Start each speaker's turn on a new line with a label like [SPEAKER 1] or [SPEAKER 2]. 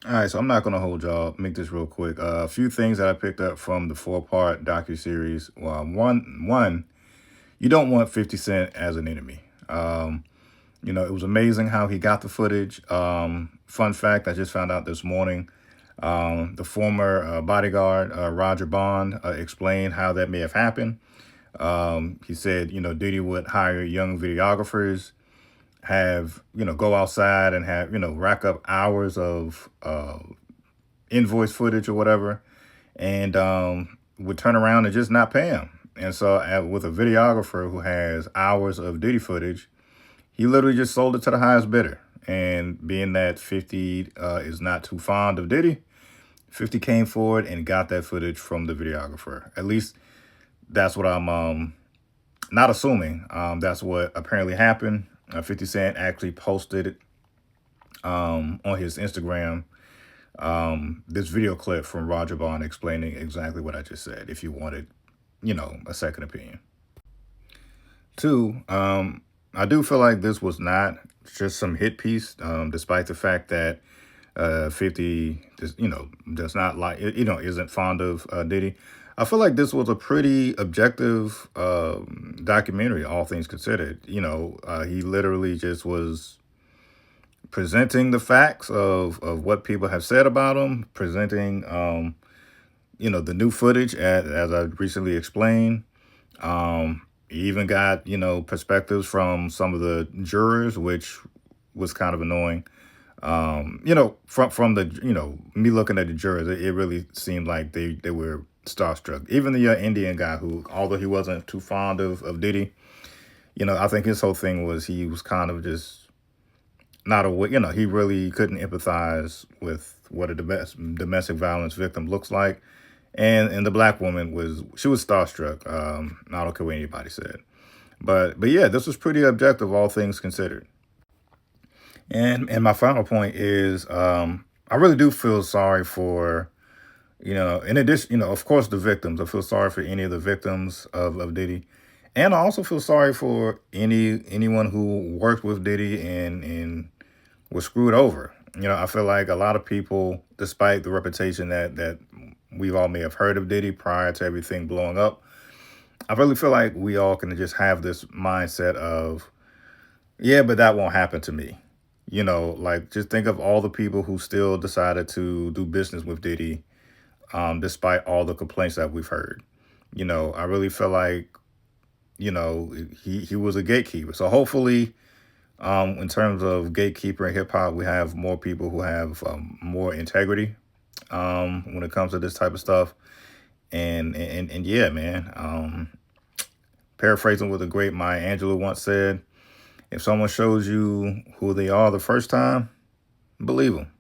[SPEAKER 1] All right, so I'm not gonna hold y'all. Make this real quick. A few things that I picked up from the four-part docu-series. Well, one, you don't want 50 Cent as an enemy. It was amazing how he got the footage. Fun fact, I just found out this morning. The former bodyguard, Roger Bond, explained how that may have happened. He said, Diddy would hire young videographers, have, go outside and have, rack up hours of invoice footage or whatever, and would turn around and just not pay him. And so, with a videographer who has hours of Diddy footage, he literally just sold it to the highest bidder. And being that 50 is not too fond of Diddy, 50 came forward and got that footage from the videographer. At least that's what I'm not assuming. That's what apparently happened. 50 Cent actually posted it on his Instagram, this video clip from Roger Bond explaining exactly what I just said, if you wanted, a second opinion. Two, I do feel like this was not just some hit piece, despite the fact that 50 just, does not like, isn't fond of Diddy. I feel like this was a pretty objective documentary, all things considered. He literally just was presenting the facts of what people have said about him, presenting, the new footage as I recently explained. He even got, perspectives from some of the jurors, which was kind of annoying. From the, me looking at the jurors, it really seemed like they were starstruck. Even the Indian guy who, although he wasn't too fond of Diddy, I think his whole thing was he was kind of just not aware, he really couldn't empathize with what a domestic violence victim looks like. And the black woman she was starstruck. I don't care what anybody said. But yeah, this was pretty objective, all things considered. And my final point is, I really do feel sorry for, in addition, of course, the victims. I feel sorry for any of the victims of Diddy. And I also feel sorry for anyone who worked with Diddy and was screwed over. I feel like a lot of people, despite the reputation that we all may have heard of Diddy prior to everything blowing up, I really feel like we all can just have this mindset of, yeah, but that won't happen to me. Like, just think of all the people who still decided to do business with Diddy, despite all the complaints that we've heard. I really feel like, he was a gatekeeper. So hopefully, in terms of gatekeeper in hip hop, we have more people who have more integrity when it comes to this type of stuff. And yeah, man. Paraphrasing what the great Maya Angelou once said, if someone shows you who they are the first time, believe them.